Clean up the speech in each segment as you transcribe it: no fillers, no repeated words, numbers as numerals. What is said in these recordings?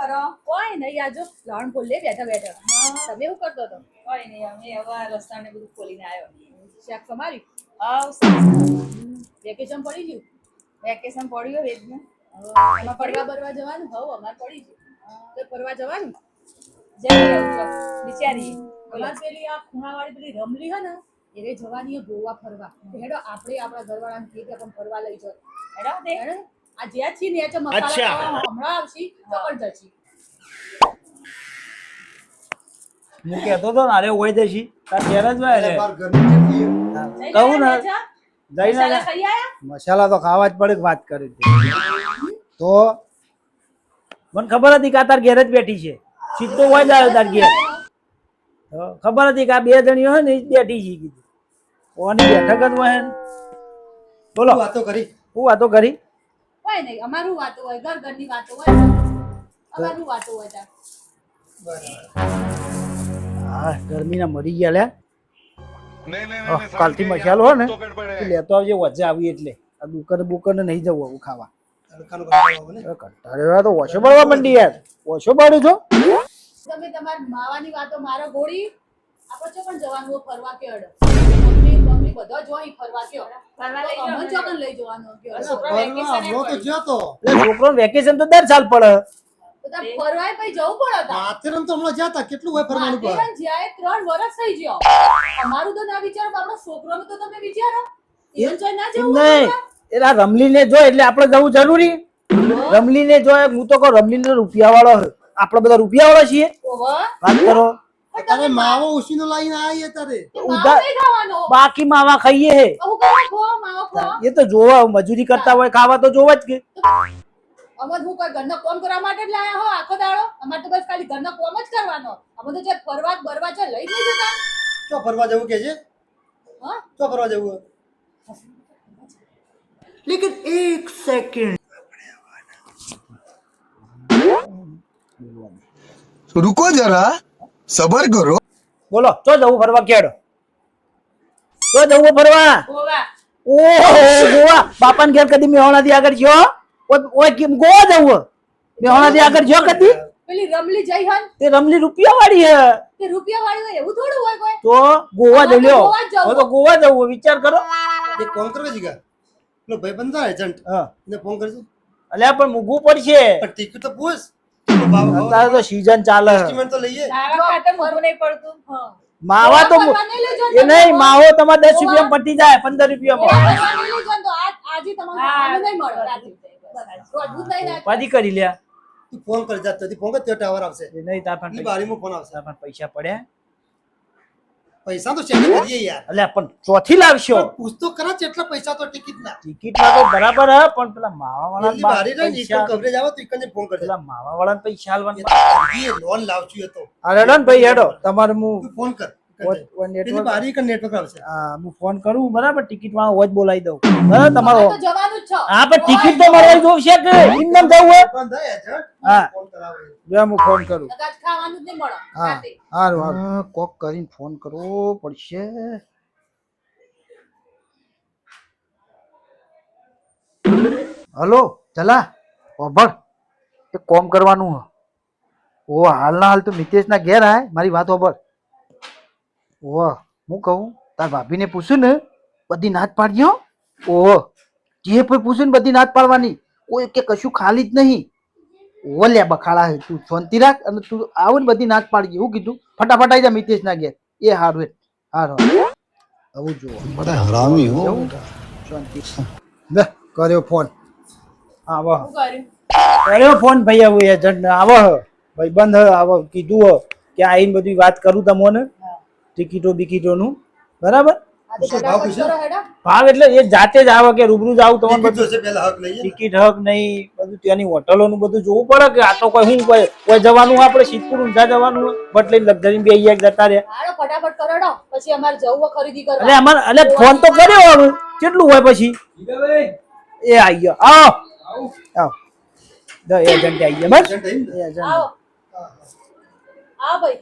કરો? કોઈ નહીં આજો લાવણ બોલે બેઠા બેઠા. તમે શું કરતો હતો? કોઈ નહીં, અમે હવે રસ્તાને બધું ખોલીને આવ્યો. શાક સમાર્યું? હાવ વેકેશન પડી ગયું? વેકેશન પડ્યું વેદનું. એમાં ફરવા બરવા જવાનું? હવ અમારે પડી ગયું. તો ફરવા જવાનું? જઈ રહ્યો છો બિચારી. અમારે પેલી આ ખૂણાવાળી પેલી રમલી હે ને એને જવાની હે ગોવા ફરવા. તો હેડો આપણે આપણા ઘરવાળાને કહીએ કે પણ ફરવા લઈ જાઓ. હેડો દે. હેડો આ જ્યાં છીએ ને એ મસાલા ખાવા હમણાં આવશી તો પણ જશી. હું કહેતો હતો ને અરે ઓય દેશી તાર ઘેર જ હોય રે કહું ને જઈને મસાલા ખાઈ આયા? મસાલા તો ખાવા જ પડે વાત કરી તો મને ખબર હતી કે આ તાર ઘેર જ બેઠી છે સીધો હોય જાય તાર ઘેર ખબર હતી કે આ બે જણીઓ હોય ને એ જ બેઠી છે કીધું ઓની બેઠક જ હોય ને બોલો વાતો કરી હું વાતો કરી હોય નહીં અમારું વાતો હોય ઘર ઘરની વાતો હોય અમારું વાતો હોય તાર. હા ગરમીના મરી ગયા લે કાલથી મસાલો હોય ને તો લેતો આવજે વચ્ચે આવી એટલે આ દુકાને નહીં જવું આવું ખાવા કંટાળ્યો તો ઓછો બળવા મંડી યાર ઓછો બળ્યો છો તમે તમારી માવાની વાતો મારો ગોળી આપણે ચો પણ જવાનું હોય ફરવા કે અડ મમ્મી બધા જોઈ ફરવા કે ફરવા લઈ જાઓ. અમન ચોકન લઈ જવાનું કે છોકરો વેકેશન તો દર સાલ પડે તો તાર ફરવાય પછી જવું પડે તા માથેરાન તો હમણાં જ્યાં તા કેટલું હોય ફરવાનું પર માથેરાન જ્યાં 3 વર્ષ થઈ ગયો અમારું તો ના વિચારો આપણો છોકરોનું તો તમે વિચારો ઈવન ચોય ના જવું નહીં એલા રમલીને જો એટલે આપણે જવું જરૂરી રમલીને જો હું તો કહું રમલીને રૂપિયા વાળો આપણે બધા રૂપિયા વાળા છીએ ઓવા વાત કરો તારે માવો ઉસીનો લાઈને આવીએ તારે માવો નહીં ખાવાનો બાકી માવા ખાઈએ હે હું કહું ખો માવો ખો એ તો જોવા મજૂરી કરતા હોય ખાવા તો જોવા જ કે અમર હું કોઈ ઘરના કામ કરવા માટે જ લાયા હો આખો દાડો અમાર તો બસ ખાલી ઘરના કામ જ કરવાનો અમે તો જે ફરવા બરવા છે લઈ નહીં જતા ચો ફરવા જવું કે છે હા ચો ફરવા જવું લેકિન એક સેકન્ડ रुको जरा सबर करो બોલો ચો જવું ફરવા કેડો ચો જવું ફરવા ગોવા ઓહો ગોવા બાપાને ઘેર કદી મેહોણાથી આગળ જો ઓય કેમ ગોવા જવું મેહોણાથી આગળ જો કદી પેલી રમલી જઈ હન તે રમલી રૂપિયા વાળી હે તે રૂપિયા વાળી હોય એવું થોડું હોય કોઈ તો ગોવા જઈ લ્યો ગોવા જ જવું. હવે તો ગોવા જવું વિચાર કરો એક ફોન કરવા જીગા લો ભાઈ બંધા એજન્ટ હા ને ફોન કરજો અલ્યા પણ મૂકવું પડશે પણ ટિકિટ તો પૂછ તો ભાવ અત્યારે તો સીઝન ચાલે એસ્ટિમેટ તો લઈએ તારા ખાતે મોઢું નહીં પડતું. હા માવા તો ફરવા નહીં લઈ જાઓ એ તમે. નહીં માવો તમારે 10 રૂપિયા પટી જાય 15 રૂપિયામાં ફરવા નહીં લઈ જાઓ તો આજે તમારું ખાવાનું નહીં મળે રાતે. રોજ નહીં રાતે. પાછી કરી લ્યા તું ફોન કરી જા તો ફોન કર તે ટાવર આવશે એ નહીં તાર ની બારીમાં ફોન આવશે પૈસા પડ્યા પૈસા તો સેટિંગ કરીએ યાર અલ્યા પણ ચોથી લાવશો પણ પૂછ તો ખરા કેટલા પૈસા તો ટિકિટ ના ટિકિટમાં તો બરાબર હે પણ પેલા માવા એટલી બારી રહી વાળા ને કવરેજ આવે તો એકને ફોન કરજે પેલા માવા વાળા પૈસા હાલવાના એ લોન લાવશું એ તો અરે ડન ભાઈ હેડો તમારે હું તું ફોન કર નેટવર્ક એની બારી કર નેટવર્ક આવશે હા હું ફોન કરું બરાબર ટિકિટ વાળો હોજ બોલાવી દઉં બરાબર તમારો તો જવાનું જ છો હા પણ ટિકિટ તો મળવા જોશે કે ઇન્દમ જવું હોય બંધ થાય એજન્ટ હા. ફોન કરાવે જો હું ફોન કરું કદાચ ખાવાનું જ નહીં મળે હા રાતે. હારું હારું કોક કરીને ફોન કરવો પડશે હલો ચલા ઓભળ એક કોમ કરવાનું હે ઓ હાલના હાલ તો મિતેશના ઘેર આય મારી વાત ઓભળ ઓ હું કહું તાર ભાભીને પૂછું ને બધી નાચ પાડજો ઓ જે પણ પૂછું ને બધી નાચ પાડવાની કોઈ કે કશું ખાલી જ નહીં ઓ લે બખાડા હે તું શાંતિ રાખ અને તું આવ ને બધી નાચ પાડજે હું કીધું ફટાફટ આવી જા મિતેશના ઘેર એ હારું હારું આવું જુઓ बड़ा हरामी हो શાંતિ લે કર્યો ફોન આવો શું કર્યું? કર્યો ફોન ભાઈ આવું એજન્ટ આવો ભાઈ બંધ આવો કીધું હો કે આઈને બધી વાત કરું તમને ટિકિટો બિકિટોનું બરાબર આ તો ફટાફટ કરો હેડો. ભાવ એટલે એ જાતે જ આવે કે રૂબરૂ જાવ તમને ટિકિટ બધું જોશે પહેલા હક લઈએ ટિકિટ હક નહીં બધું ત્યાંની હોટલોનું બધું જોવું પડે કે આ તો કોઈ શું કોઈ જવાનું હોય આપણે સિદ્ધપુર ઊંઝા જવાનું હોય બટ લઈને લક્ઝરી બે જતા રહ્યા હાલો ફટાફટ કરો હેડો. પછી અમારે જવું હોય ખરીદી કરવા. એટલે અમારે એટલે ફોન તો કર્યો હવે કેટલું હોય પછી એ આવી ગયો આવો આવો દ એજન્ટ આવી ગયા બસ એજન્ટ આવીને. એજન્ટ આવો આવો ભાઈ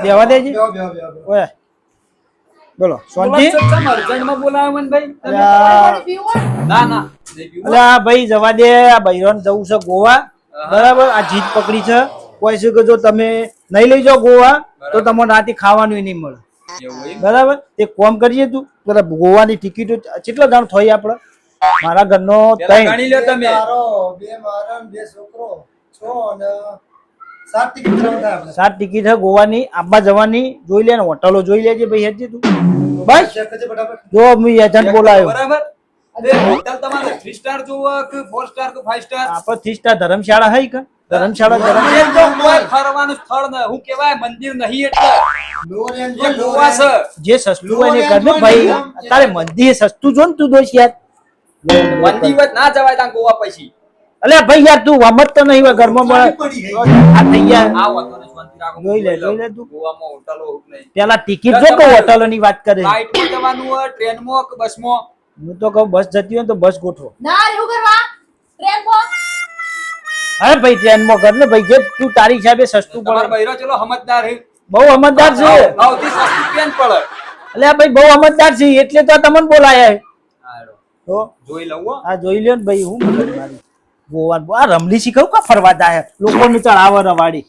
દેવા દેજે બેહો, બેહો, બેહો, બેહો. ઓય બોલો શાંતિ અર્જન્ટમાં બોલાવ્યો મને ભાઈ અલ્યા પાણી પીવું હોય? ના ના નહીં પીવું. અલ્યા ભાઈ જવા દે આ બૈરોન જવું છે ગોવા બરાબર આ જીત પકડી છે કોઈ છે કે જો તમે નહીં લઈ જાઓ ગોવા તો તમને રાતે ખાવાનું નહીં મળે એવું એમ? બરાબર તે કોમ કરીએ તું બરાબર ગોવાની ટિકિટો કેટલા જણ થઈ આપણે મારા ઘરનો પેલા ત્રણ ગણી લ્યો તમે તારો, બે મારા ને બે છોકરો 6 અને 7 ટિકિટ કરાવતા થાય આપણે 7 ટિકિટ છે ગોવાની આબા જવાની જોઈ લે ને હોટલો જોઈ લેજે ભાઈ હેજી તું બસ ચેક કરજે ફટાફટ. જો હું એજન્ટ બોલાયો બરાબર તે હોટલ તમારે 3 સ્ટાર જોવો કે 4 સ્ટાર કે 5 સ્ટાર આપણે 3 સ્ટાર ધર્મશાળા હઈ કે ધર્મશાળા એ તો કોઈ ફરવાનું સ્થળ ન હું કહેવાય મંદિર નહીં એટલે લો રેન્જ એ ગોવા છે જે સસ્તું હોય ને કરને ભાઈ તારે મંદિર સસ્તું જો ને તું દોષ યાર મંદિર વચ ના જવાય ત્યાં ગોવા પછી અલે ભાઈ યાર તું વમત તો નહીં હોય ઘરમાં મળે પડી ગઈ. આ થઈ ગયા આવો તો ને શાંતિ રાખો જોઈ લે તું ગોવામાં હોટલો હોક નહીં પેલા ટિકિટ જો કે હોટલો ની વાત કરે ફ્લાઇટમાં જવાનું હોય ટ્રેનમાં કે બસમાં હું તો કહું બસ જતી હોય તો બસ ગોઠવો ના રે શું કરવા ટ્રેનમાં અરે ભાઈ ટ્રેનમાં કર ને ભાઈ જે તું તારી હિસાબે સસ્તું તમારો પડે બૈરો ચલો સમજદાર હે બહુ સમજદાર છે સૌથી સસ્તું ટ્રેન પડે એટલે આ ભાઈ બહુ સમજદાર છે એટલે તો તમને બોલાયા હે. હાલો, તો જોઈ લઉં હો આ જોઈ લ્યો ને ભાઈ હું મતલબ મારી ગોવા આ રમલી શીખવું કા ફરવા જાય લોકોને ચડાવે રવાડી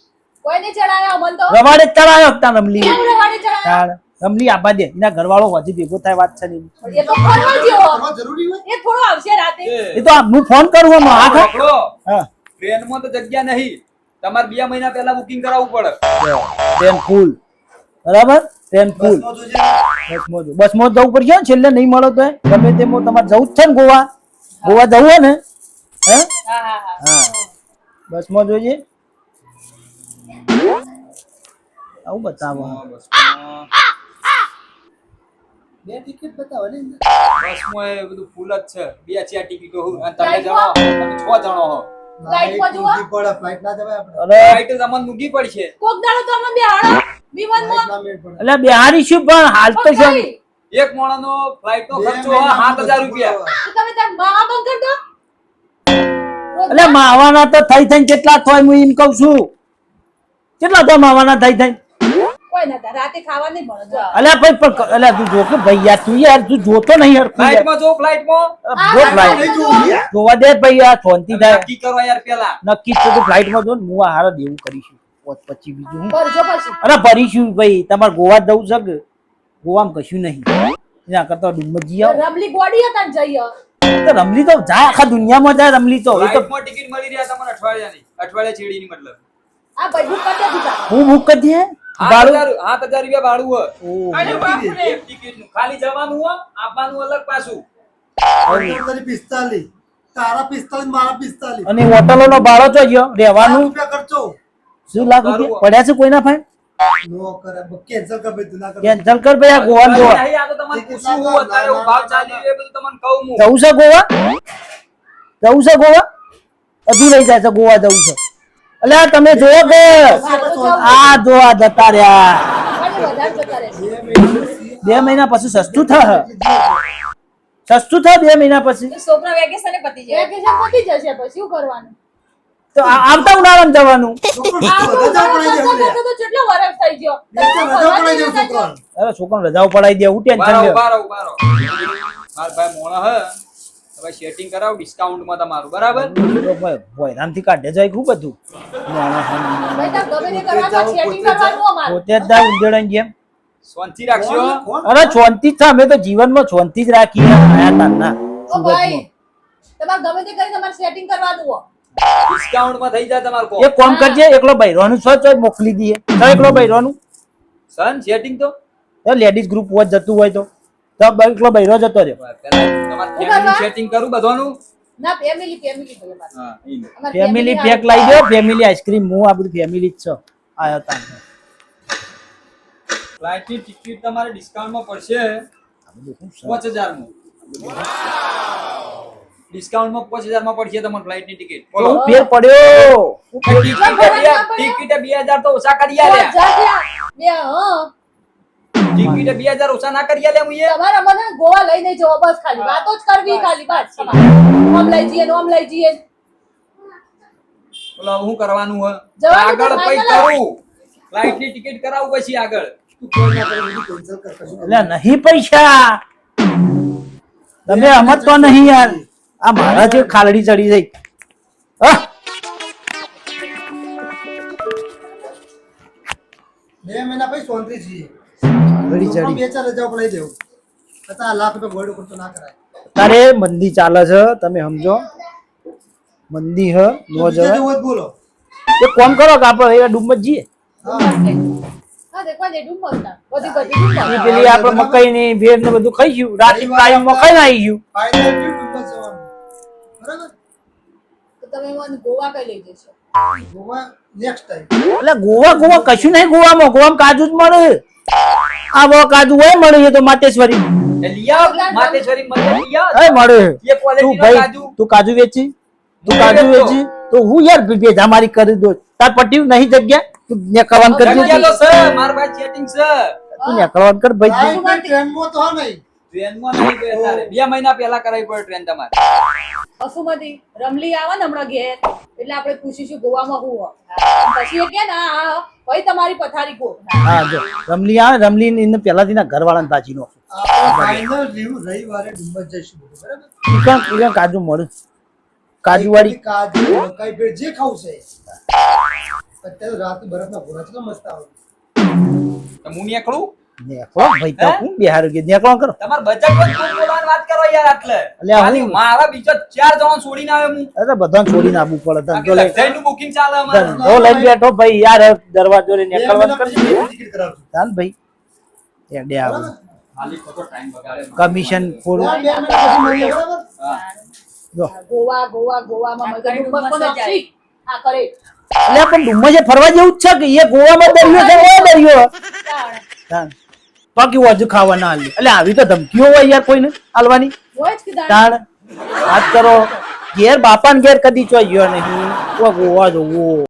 કોઈ નહીં ચડાયો અમન તો રવાડે જ ચડાવ્યો તા રમલી કેમ રવાડે ચડાયો તાણ રમલી આબા દે એના ઘરવાળો હજી ભેગો થાય વાત છે નહીં એ તો ફરવા જેવો ફરવા જરૂરી હોય એ થોડો આવશે રાતે એ તો હું ફોન કરું હું હા ખા પકડો હા ટ્રેનમાં તો જગ્યા નહીં તમારે 2 મહિના પહેલા બુકિંગ કરાવવું પડે ટ્રેન ફૂલ બરાબર ટ્રેન ફૂલ બસમાં જોજે. બસમાં જવું પડશે ને છેલ્લે નહીં મળો તો ગમે તેમાં તમારે જવું જ છે ને ગોવા ગોવા જવું હોય ને હે હા હા હા હા બસમાં જોઈએ આવું બતાવો બસમાં બે ટિકિટ બતાવો ને બસમાં એ બધું ફૂલ જ છે 2-4 ટિકિટો અને તમે જણો તમે 6 જણો હો ફ્લાઇટમાં જુઓ. ફ્લાઇટ ના જવાય આપણે અરે ફ્લાઇટ તમને મૂકી પડશે કોક દાડો તો અમે બેહાડો વિમાનમાં ફ્લાઇટ ના મેળ પડે. એટલે બિહારી શું પણ હાલ તો પણ છે ભાઈ, એક માણસનો ફ્લાઇટ નો બે ખર્ચો મહિનામાં 7000 રૂપિયા તો તમે તાર મા બંધ કરી દો એટલે માવાના તો થઈ થઈને કેટલા થાય હું એમ કઉ છું કેટલા તો માવાના થઈ થઈને કોઈ ના થાય, રાતે ખાવા નહીં મળે જો અલ્યા ભાઈ પણ અલ્યા તું જો કે ભાઈ યાર તું યાર તું જોતો નહીં હરખું યાર. ફ્લાઇટમાં જો ફ્લાઇટમાં જો આ flight. નહીં જોવું. જોવા દે ભાઈ યાર શાંતિ થાય નક્કી કરો યાર પેલા નક્કી જ છે તો ફ્લાઇટમાં જો ને હું આ હારા દેવું કરીશું પછી બીજું હું કરજો પછી અરે ભરીશું ભાઈ તમારે ગોવા જવું છે કે ગોવામાં કશું નહીં એના કરતા ડુમજી આવો રમલી ગોડી હતા ને જઈએ તો રમલી તો જાય આખા દુનિયામાં જાય રમલી તો એ તો ફ્લાઇટમાં ટિકિટ મળી રહ્યા તમને અઠવાડિયા છેડીની મતલબ આ ભાઈ બુક કરી દે દીધા હું બુક કરી દે ભાડું 7000 રૂપિયા ભાડું હોય ઓહ. અરે બાપરે એક ટિકિટનું ખાલી જવાનું હોય આપવાનું અલગ પાછું તારી 45 તારા 45 મારા 45 અને હોટલો નો ભાડો તો ગયો રહેવાનું રૂપિયા ખર્ચો શું લાખ રૂપિયા પડ્યા છે કોઈના ફાઈન નો કરે કેન્સલ કર ભાઈ તું ના કર કેન્સલ કર ભાઈ આ ગોવા ગોવા નહીં, આ તો તમારે પૂછવું હું અત્યારે હું ભાવ ચાલી રહ્યો એ બધું તમને કહું હું જવું છે ગોવા જવું છે ગોવા હજુ લઈ જાય છે ગોવા જવું છે અલ્યા તમે જોવો કે આ જો આ જતા રહ્યા અને વધારે જતા રહેશે 2 મહિના પછી સસ્તું થાય સસ્તું થાય 2 મહિના પછી તો છોકરા વેકેશન પતી જાય વેકેશન પતી જશે પછી શું કરવાનું તો આવતા ઉનાળામાં જવાનું આ તો રજા પડાઈ કરતા દેવું કરતા તો કેટલો વરસ થઈ ગયો રજા પડાઈ દેવું છોકરાને. અરે છોકરાને રજાઓ પડાઈ દે હું ટેન્શન લે ઉભા રહો મારા ભાઈ મોણા હે હવે સેટિંગ કરાવ ડિસ્કાઉન્ટમાં તમારું બરાબર ભોયરામથી કાઢે જાય ખૂબ બધું ભાઈ તાર ગમે તે કરવા સેટિંગ કરવાનું અમારે પોતે જ જાય ઉંદેડાની જેમ શાંતિ રાખજો કોણ? અરે શાંતિ જ છે અમે તો જીવનમાં શાંતિ જ રાખી આયા તારના ઓ ભાઈ તમારે ગમે તે કરી તમારે સેટિંગ કરવાનું હો ડિસ્કાઉન્ટમાં થઈ જાય તમારું કોમ એક કામ કરજે એકલો બૈરોનું છો તો મોકલી દઈએ તો એકલો બૈરોનું સન સેટિંગ તો લેડીઝ ગ્રુપ વોચ જતું હોય તો એકલો બૈરો જતો રહ્યો પહેલા તમારે ફેમિલી સેટિંગ કરું બધાનું ના ફેમિલી ફેમિલી ભાઈ અમારે. હા ઈ. અમારે ફેમિલી family પેક લાવી દો ફેમિલી આઈસ્ક્રીમ હું આ બધું ફેમિલી જ છો આયો તા ફ્લાઇટની ટિકિટ તમારે ડિસ્કાઉન્ટમાં પડશે 5000 માં ડિસ્કાઉન્ટમાં 5000 માં પડશે તમને ફ્લાઇટની ટિકિટ બોલો હું ફેર પડ્યો ટિકિટ 2000 તો ઓછા કરી આલ્યા બે હા ટિકિટ 2000 ઓછા ના કરી આલ્યા મુએ તમારે મને ગોવા લઈને જવો બસ ખાલી વાતો જ કરવી ખાલી બસ તમારે ઓમ લઈ જઈએ ને ઓમ લઈ જઈએ બોલો હું કરવાનું હે જવાનું તો આગળ પૈ final કરું ફ્લાઇટની ટિકિટ કરાવું પછી આગળ તું કોઈ ના કરે બધું કેન્સલ કર કશું એટલે નહીં પૈસા તમે સમજતો નહીં યાર આ મારા જે ખાલડી ચડી જઈ હા 2 મહિના પછી શાંતિ છીએ ઘડી ચડી 2-4 રજાઓ પડાઈ દેવું 50 લાખ રૂપિયા ગોળો કરતો ના કરાય તારે મંદી ચાલે છે તમે સમજો મંદી હ નો બીજા જવાય જેવું જ બોલો એક કામ કરો કે આપણે એ ડુમ્મસ જઈએ હા દેખવા દે ડુમ્મસ ના બધી ડુમ્મસ ઈ પેલી આપણે મકાઈ ની ભેર ને બધું ખાઈ ગયું રાતે ટાઈમ માં ખાઈ આવી ગયું ફાયદા એટલું ડુમ્મસ જવાનું બરાબર તો તમે મને ગોવા કઈ લઈ જશો ગોવા નેક્સ્ટ ટાઈમ એટલે ગોવા કશું નહીં ગોવામાં કાજુ જ મળે આ બહુ કાજુ હોય મળે એ તો માતેશ્વરી એ લઈ આવ માતેશ્વરી મળે લઈ આવ એ મળે એ ક્વોલિટી તું નો ભાઈ કાજુ તું કાજુ વેચી તું કાજુ વેચી તો હું યાર ભેજા મારી કરી દો તાર પટ્ટી નહીં જગ્યા તું નેકળવાન કરી જગ્યા દે તો છે માર ભાઈ ચેટિંગ છે તું નેકળવાન કર ભાઈ લાઈફ ટ્રેનમાં તો હા નહીં ટ્રેનમાં નહીં ગયો તારે 2 મહિના પહેલા કરાવી પડે ટ્રેન તમારે વસુમતી રમલી આવે ને હમણાં ઘેર એટલે આપણે પૂછીશું ગોવામાં શું હોય પછી એ કે ના હા ભાઈ તમારી પથારી ગો હા જો રમલી આવે રમલી ને પેલાથી ના ઘરવાળાને પાછી નો ફાઇનલ રવિવારે ડુમ્મસ જઈશું બરાબર ચીકણ કાજુ મળે કાજુ વાળી કાજુ મકાઈ ભેળ જે ખાવું છે અત્યારે રાતે બરફના ઘોડા કેટલા મસ્ત આવે તો હું નીકળું નેકળો ભાઈ તો હું બિહાર કે નેકળો કરો તમાર બચત બોલવાની વાત કરો યાર આટલે અલ્યા હું- ખાલી મારા બીજો 4 જણા છોડીને આવે હું અરે બધાને છોડીને આવવું પડે ધંધો લઈ લક્ઝરીનું બુકિંગ ચાલે અમારે ધંધો લઈને બેઠો ભાઈ યાર દરવાજો રે નેકળવાનું કરી ટિકિટ કરાવજો ચાલ ભાઈ એડે આવું ખાલી ખોટો ટાઈમ બગાડે કમિશન ફૂલ 2 મહિના પછી મળીએ બરાબર હા જો ગોવામાં મને તો ડુમ્મસ પણ નક્ષી આ કરે એટલે પણ ડુમ્મસે ફરવા જેવું જ છે કે એ ગોવામાં દરિયો છે ઓય દરિયો તાન બાકી વજુ ખાવા ના હાલી એટલે આવી તો ધમકીઓ હોય યાર કોઈને હાલવાની હોય જ કીધા તાણ વાત કરો ઘેર બાપાને ઘેર કદી ચોઈ ગયો નહીં તો ગોવા જોવો